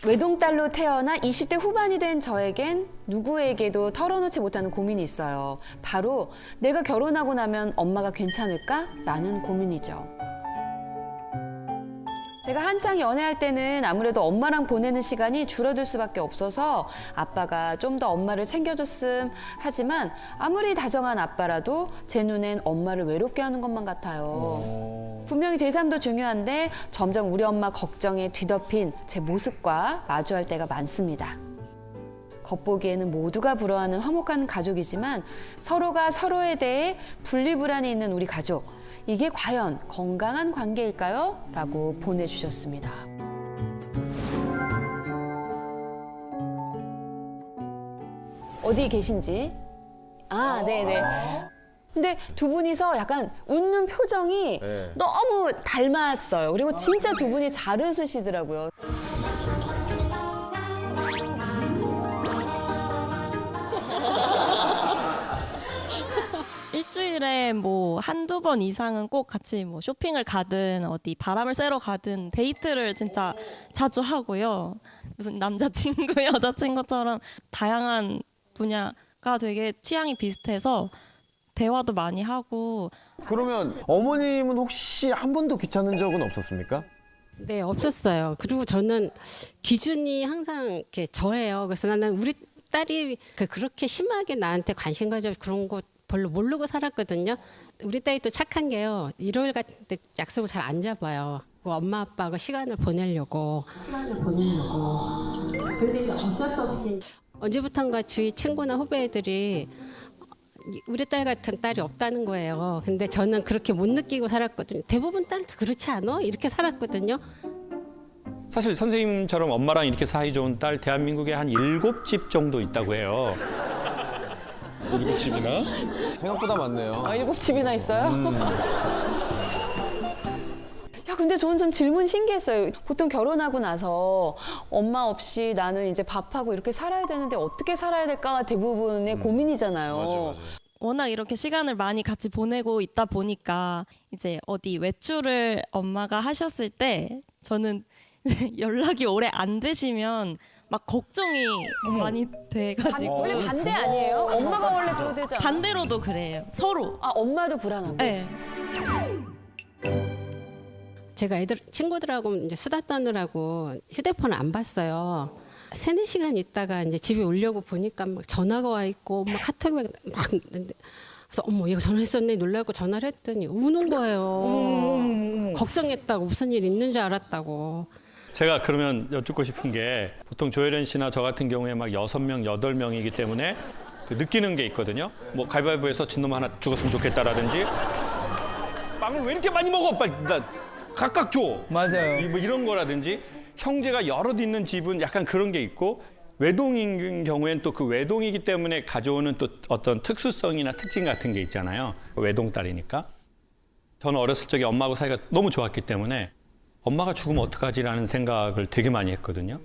외동딸로 태어나 20대 후반이 된 저에겐 누구에게도 털어놓지 못하는 고민이 있어요. 바로 내가 결혼하고 나면 엄마가 괜찮을까? 라는 고민이죠. 제가 한창 연애할 때는 아무래도 엄마랑 보내는 시간이 줄어들 수밖에 없어서 아빠가 좀 더 엄마를 챙겨줬음 하지만 아무리 다정한 아빠라도 제 눈엔 엄마를 외롭게 하는 것만 같아요. 분명히 제 삶도 중요한데 점점 우리 엄마 걱정에 뒤덮인 제 모습과 마주할 때가 많습니다. 겉보기에는 모두가 부러워하는 화목한 가족이지만 서로가 서로에 대해 분리불안이 있는 우리 가족. 이게 과연 건강한 관계일까요? 라고 보내주셨습니다. 어디 계신지? 아, 네네. 근데 두 분이서 약간 웃는 표정이 너무 닮았어요. 그리고 진짜 두 분이 잘 웃으시더라고요. 일주일에 뭐 한두 번 이상은 꼭 같이 뭐 쇼핑을 가든 어디 바람을 쐬러 가든 데이트를 진짜 자주 하고요. 무슨 남자친구, 여자친구처럼 다양한 분야가 되게 취향이 비슷해서 대화도 많이 하고. 그러면 어머님은 혹시 한 번도 귀찮은 적은 없었습니까? 네, 없었어요. 그리고 저는 기준이 항상 이렇게 저예요. 그래서 나는 우리 딸이 그렇게 심하게 나한테 관심 가져 그런 거 별로 모르고 살았거든요. 우리 딸이 또 착한 게요. 일요일 같은 때 약속을 잘 안 잡아요. 엄마 아빠하고 시간을 보내려고. 근데 어쩔 수 없이 언제부턴가 주위 친구나 후배들이 우리 딸 같은 딸이 없다는 거예요. 근데 저는 그렇게 못 느끼고 살았거든요. 대부분 딸도 그렇지 않아? 이렇게 살았거든요. 사실 선생님처럼 엄마랑 이렇게 사이좋은 딸 대한민국에 한 7집 정도 있다고 해요. 7집이나? 생각보다 많네요. 아, 7집이나 있어요? 야, 근데 저는 좀 질문 신기했어요. 보통 결혼하고 나서 엄마 없이 나는 이제 밥하고 이렇게 살아야 되는데 어떻게 살아야 될까가 대부분의 고민이잖아요. 맞아. 워낙 이렇게 시간을 많이 같이 보내고 있다 보니까 이제 어디 외출을 엄마가 하셨을 때 저는 연락이 오래 안 되시면 막 걱정이 많이 돼가지고. 원래 반대 아니에요? 엄마가 원래 그러되잖아 반대로도 그래요. 서로. 아, 엄마도 불안하고? 네. 제가 친구들하고 이제 수다 떠느라고 휴대폰을 안 봤어요. 3-4시간 있다가 이제 집에 오려고 보니까 막 전화가 와 있고 막 카톡이 막 있는데 그래서 어머 얘가 전화했었네 놀라고 전화를 했더니 우는 거예요. 걱정했다고 무슨 일 있는 줄 알았다고. 제가 그러면 여쭙고 싶은 게 보통 조혜련 씨나 저 같은 경우에 막 6명, 8명이기 때문에 그 느끼는 게 있거든요. 뭐 가위바위보에서 진놈 하나 죽었으면 좋겠다라든지 빵을 왜 이렇게 많이 먹어? 빨리 나 각각 줘. 맞아요. 뭐 이런 거라든지 형제가 여럿 있는 집은 약간 그런 게 있고 외동인 경우엔 또 그 외동이기 때문에 가져오는 또 어떤 특수성이나 특징 같은 게 있잖아요. 외동딸이니까. 저는 어렸을 적에 엄마하고 사이가 너무 좋았기 때문에 엄마가 죽으면 어떡하지라는 생각을 되게 많이 했거든요.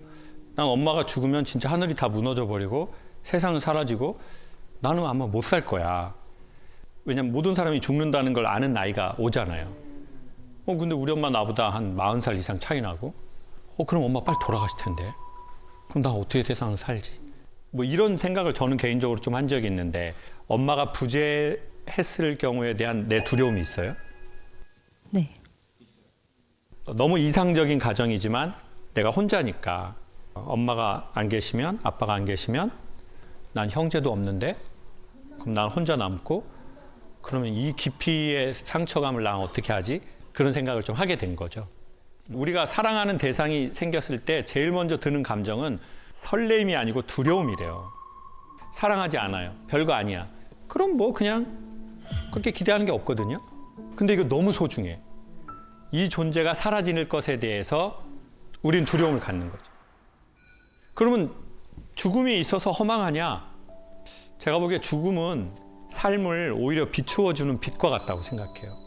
난 엄마가 죽으면 진짜 하늘이 다 무너져 버리고 세상은 사라지고 나는 아마 못 살 거야. 왜냐면 모든 사람이 죽는다는 걸 아는 나이가 오잖아요. 근데 우리 엄마 나보다 한 40살 이상 차이 나고 그럼 엄마 빨리 돌아가실 텐데 그럼 나 어떻게 세상을 살지? 뭐 이런 생각을 저는 개인적으로 좀 한 적이 있는데 엄마가 부재했을 경우에 대한 내 두려움이 있어요? 네. 너무 이상적인 가정이지만 내가 혼자니까 엄마가 안 계시면 아빠가 안 계시면 난 형제도 없는데 그럼 난 혼자 남고 그러면 이 깊이의 상처감을 난 어떻게 하지? 그런 생각을 좀 하게 된 거죠. 우리가 사랑하는 대상이 생겼을 때 제일 먼저 드는 감정은 설레임이 아니고 두려움이래요. 사랑하지 않아요. 별거 아니야. 그럼 뭐 그냥 그렇게 기대하는 게 없거든요. 근데 이거 너무 소중해. 이 존재가 사라질 것에 대해서 우린 두려움을 갖는 거죠. 그러면 죽음이 있어서 허망하냐? 제가 보기에 죽음은 삶을 오히려 비추어주는 빛과 같다고 생각해요.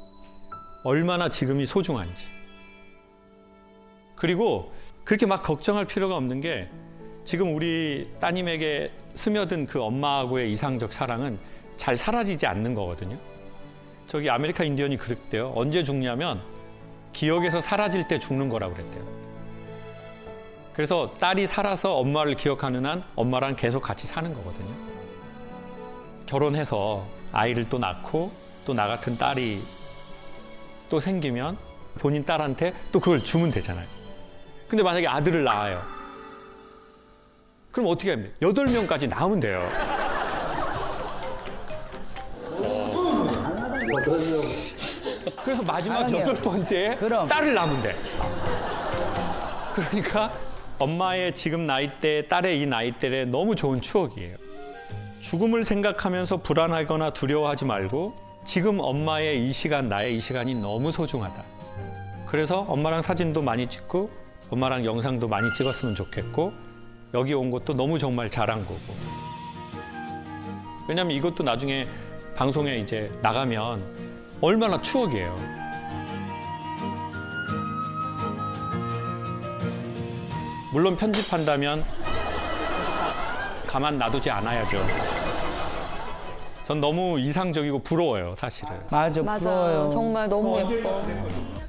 얼마나 지금이 소중한지. 그리고 그렇게 막 걱정할 필요가 없는 게 지금 우리 따님에게 스며든 그 엄마하고의 이상적 사랑은 잘 사라지지 않는 거거든요. 저기 아메리카 인디언이 그랬대요. 언제 죽냐면 기억에서 사라질 때 죽는 거라고 그랬대요. 그래서 딸이 살아서 엄마를 기억하는 한 엄마랑 계속 같이 사는 거거든요. 결혼해서 아이를 또 낳고 또 나 같은 딸이 또 생기면 본인 딸한테 또 그걸 주면 되잖아요. 근데 만약에 아들을 낳아요. 그럼 어떻게 합니까? 8명까지 낳으면 돼요. 그래서 마지막 8번째에 그럼. 딸을 낳으면 돼. 그러니까 엄마의 지금 나이대, 딸의 이 나이대에 너무 좋은 추억이에요. 죽음을 생각하면서 불안하거나 두려워하지 말고 지금 엄마의 이 시간, 나의 이 시간이 너무 소중하다. 그래서 엄마랑 사진도 많이 찍고 엄마랑 영상도 많이 찍었으면 좋겠고 여기 온 것도 너무 정말 잘한 거고. 왜냐면 이것도 나중에 방송에 이제 나가면 얼마나 추억이에요. 물론 편집한다면 가만 놔두지 않아야죠. 전 너무 이상적이고 부러워요, 사실은. 맞아, 부러워요. 정말 너무 예뻐.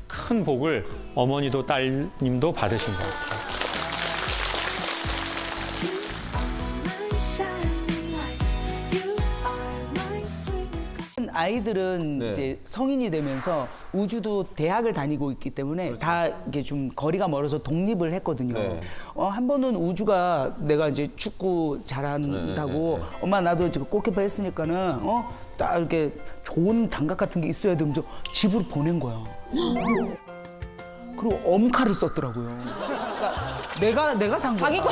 큰 복을 어머니도 딸님도 받으신 것 같아요. 아이들은 네. 이제 성인이 되면서 우주도 대학을 다니고 있기 때문에 다 이게 좀 거리가 멀어서 독립을 했거든요. 네. 한 번은 우주가 내가 이제 축구 잘한다고 엄마 나도 지금 골키퍼 했으니까는 딱 이렇게 좋은 장갑 같은 게 있어야 되면서 집으로 보낸 거야. 그리고 엄카를 썼더라고요. 그러니까 내가 산 거야. 자기 거.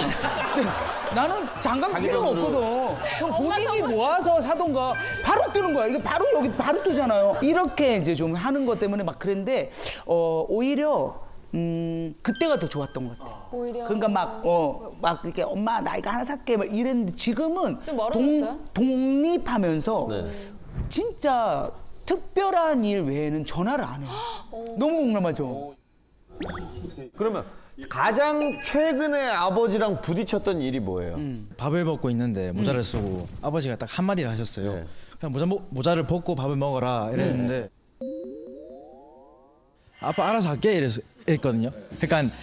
나는 장갑 필요가 없거든. 그럼 본인이 모아서 사던가 바로 뜨는 거야. 이게 바로 여기 바로 뜨잖아요. 이렇게 이제 좀 하는 것 때문에 막 그랬는데 오히려 그때가 더 좋았던 것 같아. 오히려. 그러니까 막 이렇게 엄마 나 이거 하나 살게 막 이랬는데 지금은 좀 멀어졌어요? 독립하면서 네. 진짜 특별한 일 외에는 전화를 안 해. 너무 공감하죠. 그러면 가장 최근에 아버지랑 부딪혔던 일이 뭐예요? 밥을 먹고 있는데 모자를 쓰고 아버지가 딱 한마디를 하셨어요. 네. 그냥 모자를 벗고 밥을 먹어라 이랬는데 아빠 알아서 할게 이랬거든요. 그러니까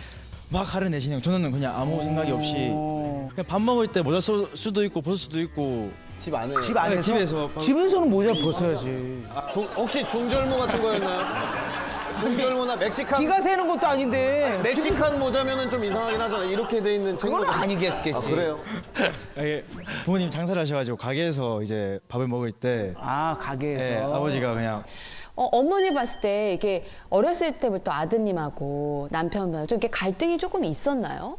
막 화를 내시네요. 저는 그냥 아무 생각이 없이 그냥 밥 먹을 때 모자 쓸 수도 있고 벗을 수도 있고 집 안에. 집 안에서? 집에서 집에서는 모자 벗어야지. 혹시 중절모 같은 거였나요? 중절모나 멕시칸. 기가 새는 것도 아닌데. 멕시칸 모자면은 좀 이상하긴 하잖아. 이렇게 돼 있는 그건 챙모자. 아니겠지. 아, 그래요? 이게 부모님 장사를 하셔가지고 가게에서 이제 밥을 먹을 때 아, 가게에서. 예, 아버지가 그냥 어머니 봤을 때 이게 어렸을 때부터 아드님하고 남편하고 좀 이렇게 갈등이 조금 있었나요?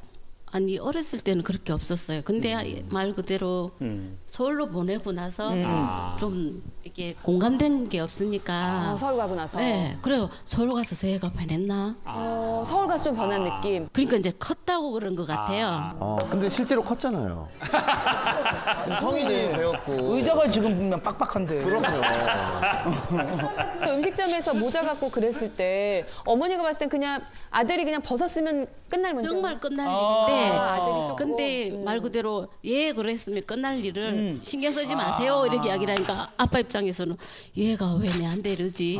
아니 어렸을 때는 그렇게 없었어요. 근데 말 그대로 서울로 보내고 나서 좀 이렇게 공감된 게 없으니까. 서울 가고 나서. 네, 그래요. 서울 가서 저희가 변했나? 서울 가서 좀 변한 느낌. 그러니까 이제 컸다고 그런 것 같아요. 근데 실제로 컸잖아요. 성인이 되었고. 의자가 지금 보면 빡빡한데. 그럼요. 음식점에서 모자 갖고 그랬을 때 어머니가 봤을 땐 그냥 아들이 그냥 벗었으면 끝날 문제. 정말 끝날 일인데 아들이 조금. 근데 말 그대로 예 그랬으면 끝날 일을 신경 쓰지 마세요 이렇게 이야기를 하니까 아빠 입장에서는 얘가 왜 내한테 이러지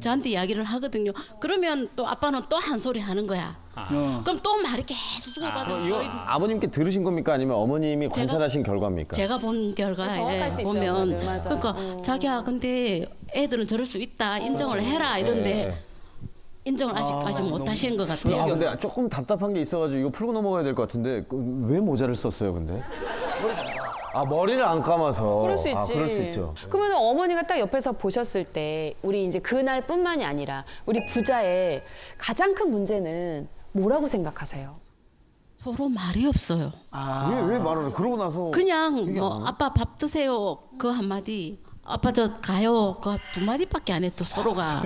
저한테 이야기를 하거든요. 그러면 또 아빠는 또 한 소리 하는 거야. 그럼 또 말이 계속 주고받아. 이거 아버님께 들으신 겁니까? 아니면 어머님이 관찰하신 결과입니까? 제가 본 결과에 정확할 수 있어요. 보면 맞아. 그러니까 자기야 근데 애들은 저럴 수 있다 인정을 해라 이런데 인정을 아직까지 못 하시는 것 같아요. 근데 조금 답답한 게 있어가지고 이거 풀고 넘어가야 될 것 같은데 왜 모자를 썼어요, 근데? 머리를 안 감아서. 그럴 수 있지. 그럴 수 있죠. 그러면 어머니가 딱 옆에서 보셨을 때 우리 이제 그날뿐만이 아니라 우리 부자의 가장 큰 문제는 뭐라고 생각하세요? 서로 말이 없어요. 왜 말을 해? 그러고 나서. 그냥 뭐 아빠 밥 드세요 그 한마디 아빠 저 가요 그 두 마디밖에 안 했어 서로가.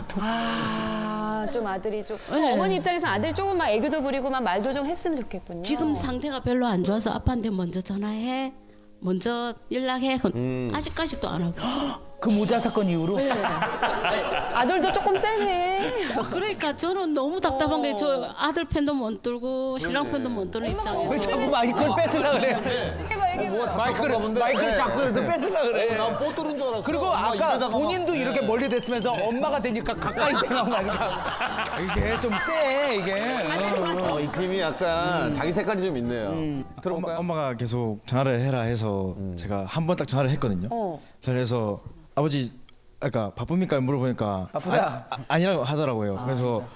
좀 아들이 좀 네. 어머니 입장에서 아들이 조금 막 애교도 부리고 막 말도 좀 했으면 좋겠군요. 지금 상태가 별로 안 좋아서 아빠한테 먼저 전화해 먼저 연락해 아직까지도 안 하고 그 모자 사건 이후로? 아들도 조금 세네. 그러니까 저는 너무 답답한 게 저 아들 편도 못 들고 신랑 편도 못 드는 왜 입장에서 자꾸 마이크를 뺏으려 그래요? 마이크를 자꾸 해서 뺏으려 그래. 난 뽀뚜른 줄 알았어. 그리고 엄마 아까 입에다가 막- 본인도 이렇게 멀리 됐으면서 엄마가 되니까 가까이 되가니까 이게 좀 세, 이게. 이 팀이 약간 자기 색깔이 좀 있네요. 들어볼까요? 엄마가 계속 전화를 해라 해서 제가 한 번 딱 전화를 했거든요. 그래서 아버지 아까 바쁩니까 물어보니까 바쁘다. 아니라고 하더라고요. 그래서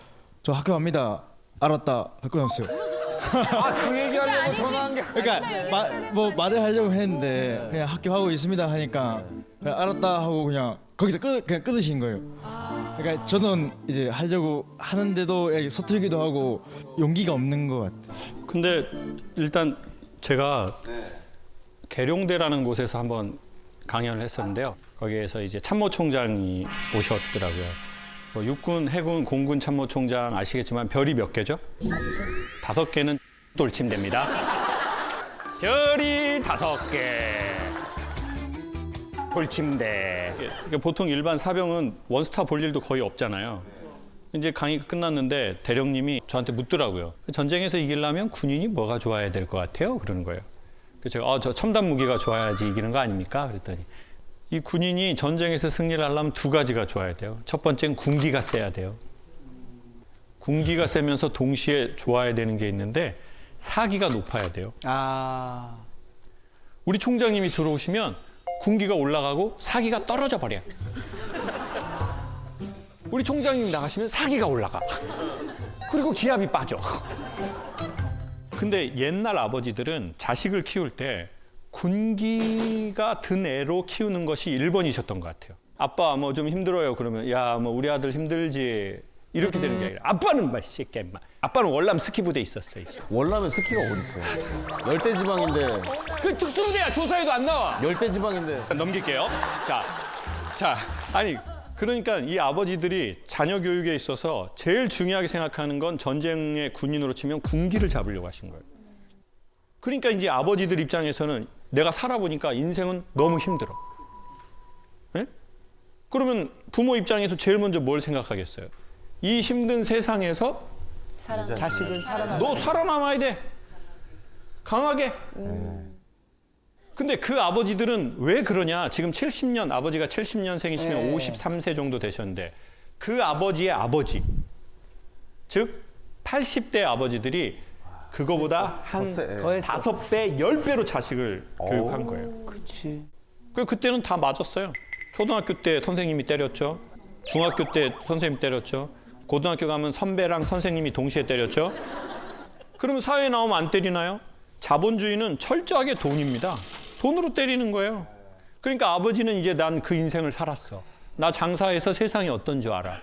저 학교 갑니다. 알았다. 할 거였어요. 그 얘기하려고 전화한 게. 그러니까 뭐 말을 하려고 했는데 그냥 학교 가고 있습니다 하니까 그냥 알았다 하고 그냥 거기서 그냥 끊으신 거예요. 그러니까 저는 이제 하려고 하는데도 서툴기도 하고 용기가 없는 것 같아요. 근데 일단 제가 계룡대라는 곳에서 한번 강연을 했었는데요. 거기에서 이제 참모총장이 오셨더라고요. 뭐 육군, 해군, 공군 참모총장 아시겠지만 별이 몇 개죠? 5개는 돌침대입니다. 별이 5개. 돌침대. 그러니까 보통 일반 사병은 원스타 볼 일도 거의 없잖아요. 이제 강의가 끝났는데 대령님이 저한테 묻더라고요. 전쟁에서 이기려면 군인이 뭐가 좋아야 될 것 같아요? 그러는 거예요. 그래서 제가 저 첨단 무기가 좋아야지 이기는 거 아닙니까? 그랬더니 이 군인이 전쟁에서 승리를 하려면 2가지가 좋아야 돼요. 첫 번째는 군기가 세야 돼요. 군기가 세면서 동시에 좋아야 되는 게 있는데 사기가 높아야 돼요. 아. 우리 총장님이 들어오시면 군기가 올라가고 사기가 떨어져 버려요. 우리 총장님 나가시면 사기가 올라가. 그리고 기압이 빠져. 근데 옛날 아버지들은 자식을 키울 때 군기가 든 애로 키우는 것이 1번이셨던 것 같아요. 아빠 뭐 좀 힘들어요. 그러면 야 뭐 우리 아들 힘들지. 이렇게 되는 게 아니라 아빠는 막 새끼야 인마. 아빠는 월남 스키부대 있었어요. 월남에 스키가 어디 있어요? 열대지방인데. 그 특수부대야 조사에도 안 나와. 열대지방인데. 넘길게요. 자, 아니 그러니까 이 아버지들이 자녀 교육에 있어서 제일 중요하게 생각하는 건 전쟁의 군인으로 치면 군기를 잡으려고 하신 거예요. 그러니까 이제 아버지들 입장에서는 내가 살아보니까 인생은 너무 힘들어. 네? 그러면 부모 입장에서 제일 먼저 뭘 생각하겠어요? 이 힘든 세상에서 자식은 살아나. 너 살아남아야 돼. 강하게. 근데 그 아버지들은 왜 그러냐? 지금 70년, 아버지가 70년생이시면 53세 정도 되셨는데 그 아버지의 아버지, 즉 80대 아버지들이 그거보다 한 더 했어. 5배, 10배로 자식을 교육한 거예요. 그렇지. 그때는 다 맞았어요. 초등학교 때 선생님이 때렸죠. 중학교 때 선생님 때렸죠. 고등학교 가면 선배랑 선생님이 동시에 때렸죠. 그러면 사회에 나오면 안 때리나요? 자본주의는 철저하게 돈입니다. 돈으로 때리는 거예요. 그러니까 아버지는 이제 난 그 인생을 살았어. 나 장사해서 세상이 어떤 줄 알아.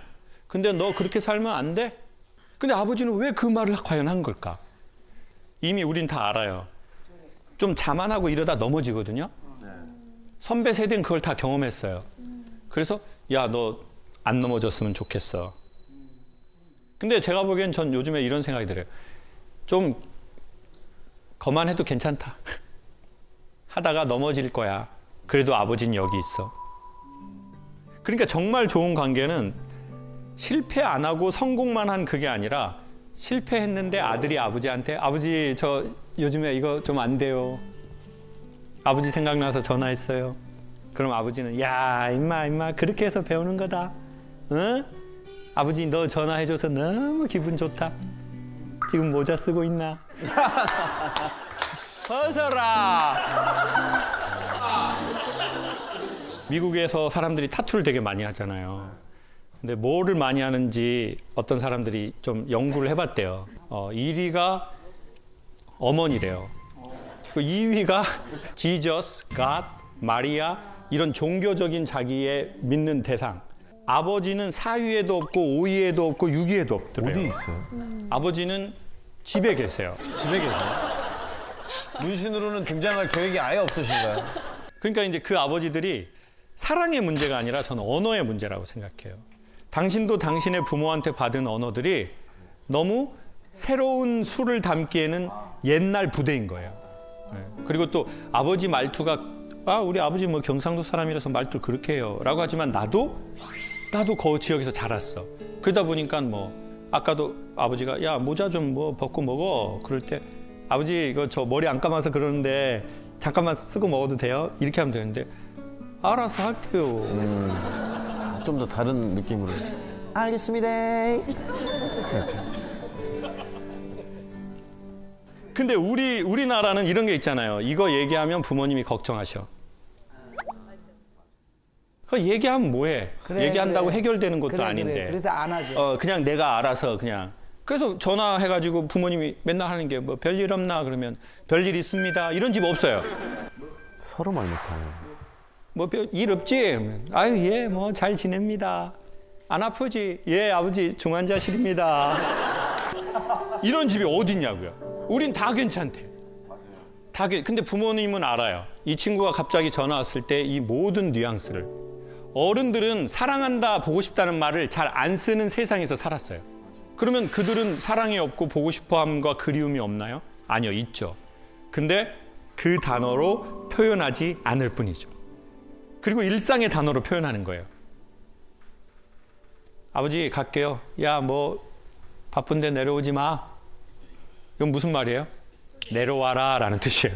근데 너 그렇게 살면 안 돼? 근데 아버지는 왜 그 말을 과연 한 걸까? 이미 우린 다 알아요. 좀 자만하고 이러다 넘어지거든요. 선배 세대는 그걸 다 경험했어요. 그래서 야, 너 안 넘어졌으면 좋겠어. 근데 제가 보기엔 전 요즘에 이런 생각이 들어요. 좀 거만해도 괜찮다. 하다가 넘어질 거야. 그래도 아버지는 여기 있어. 그러니까 정말 좋은 관계는 실패 안 하고 성공만 한 그게 아니라 실패했는데 아들이 아버지한테 아버지 저 요즘에 이거 좀 안 돼요. 아버지 생각나서 전화했어요. 그럼 아버지는 야 임마 그렇게 해서 배우는 거다. 응? 아버지 너 전화해줘서 너무 기분 좋다. 지금 모자 쓰고 있나? 벗어라. 미국에서 사람들이 타투를 되게 많이 하잖아요. 근데 뭐를 많이 하는지 어떤 사람들이 좀 연구를 해봤대요. 1위가 어머니래요. 그 2위가 지저스, 갓, 마리아 이런 종교적인 자기의 믿는 대상. 아버지는 4위에도 없고 5위에도 없고 6위에도 없더래요. 어디 있어요? 아버지는 집에 계세요. 집에 계세요? 문신으로는 등장할 계획이 아예 없으신가요? 그러니까 이제 그 아버지들이 사랑의 문제가 아니라 저는 언어의 문제라고 생각해요. 당신도 당신의 부모한테 받은 언어들이 너무 새로운 수를 담기에는 옛날 부대인 거예요. 그리고 또 아버지 말투가 아 우리 아버지 뭐 경상도 사람이라서 말투 그렇게 해요라고 하지만 나도 그 지역에서 자랐어. 그러다 보니까 뭐 아까도 아버지가 야 모자 좀 뭐 벗고 먹어 그럴 때 아버지 이거 저 머리 안 감아서 그러는데 잠깐만 쓰고 먹어도 돼요? 이렇게 하면 되는데 알아서 할게요. 좀 더 다른 느낌으로. 알겠습니다. 근데 우리나라는 이런 게 있잖아요. 이거 얘기하면 부모님이 걱정하셔. 그 얘기하면 뭐해? 그래, 얘기한다고 그래. 해결되는 것도 그래, 아닌데. 그래. 그래서 안 하죠. 그냥 내가 알아서 그냥. 그래서 전화해가지고 부모님이 맨날 하는 게 뭐 별일 없나 그러면 별일 있습니다. 이런 집 없어요. 서로 말 못하네. 뭐 일 없지? 아유 예 뭐 잘 지냅니다. 안 아프지? 예 아버지 중환자실입니다. 이런 집이 어딨냐고요. 우린 다 괜찮대. 근데 부모님은 알아요. 이 친구가 갑자기 전화 왔을 때 이 모든 뉘앙스를. 어른들은 사랑한다 보고 싶다는 말을 잘 안 쓰는 세상에서 살았어요. 그러면 그들은 사랑이 없고 보고 싶어함과 그리움이 없나요? 아니요, 있죠. 근데 그 단어로 표현하지 않을 뿐이죠. 그리고 일상의 단어로 표현하는 거예요. 아버지 갈게요. 야 뭐 바쁜데 내려오지 마. 이건 무슨 말이에요? 내려와라 라는 뜻이에요.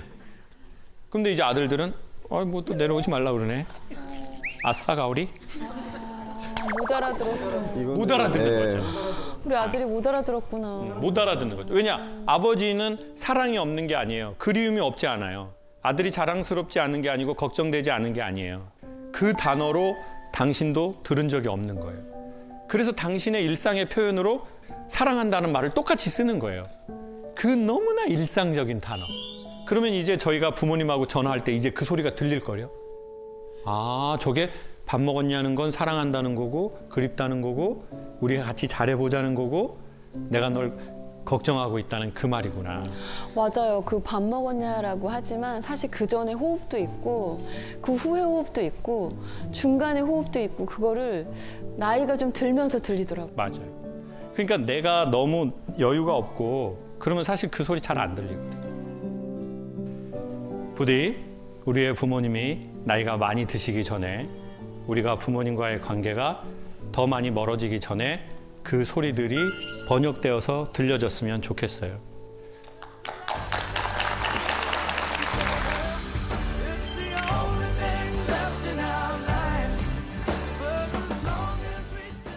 근데 이제 아들들은 뭐 또 내려오지 말라 그러네. 아싸 가오리? 못 알아들었어. 못 알아듣는 거죠. 우리 아들이 못 알아들었구나. 못 알아듣는 거죠. 왜냐? 아버지는 사랑이 없는 게 아니에요. 그리움이 없지 않아요. 아들이 자랑스럽지 않은 게 아니고 걱정되지 않은 게 아니에요. 그 단어로 당신도 들은 적이 없는 거예요. 그래서 당신의 일상의 표현으로 사랑한다는 말을 똑같이 쓰는 거예요. 그 너무나 일상적인 단어. 그러면 이제 저희가 부모님하고 전화할 때 이제 그 소리가 들릴걸요? 아, 저게 밥 먹었냐는 건 사랑한다는 거고 그립다는 거고 우리가 같이 잘해보자는 거고 내가 널 걱정하고 있다는 그 말이구나. 맞아요. 그 밥 먹었냐라고 하지만 사실 그 전에 호흡도 있고 그 후에 호흡도 있고 중간에 호흡도 있고 그거를 나이가 좀 들면서 들리더라고요. 맞아요. 그러니까 내가 너무 여유가 없고 그러면 사실 그 소리 잘 안 들리거든요. 부디 우리의 부모님이 나이가 많이 드시기 전에 우리가 부모님과의 관계가 더 많이 멀어지기 전에 그 소리들이 번역되어서 들려졌으면 좋겠어요.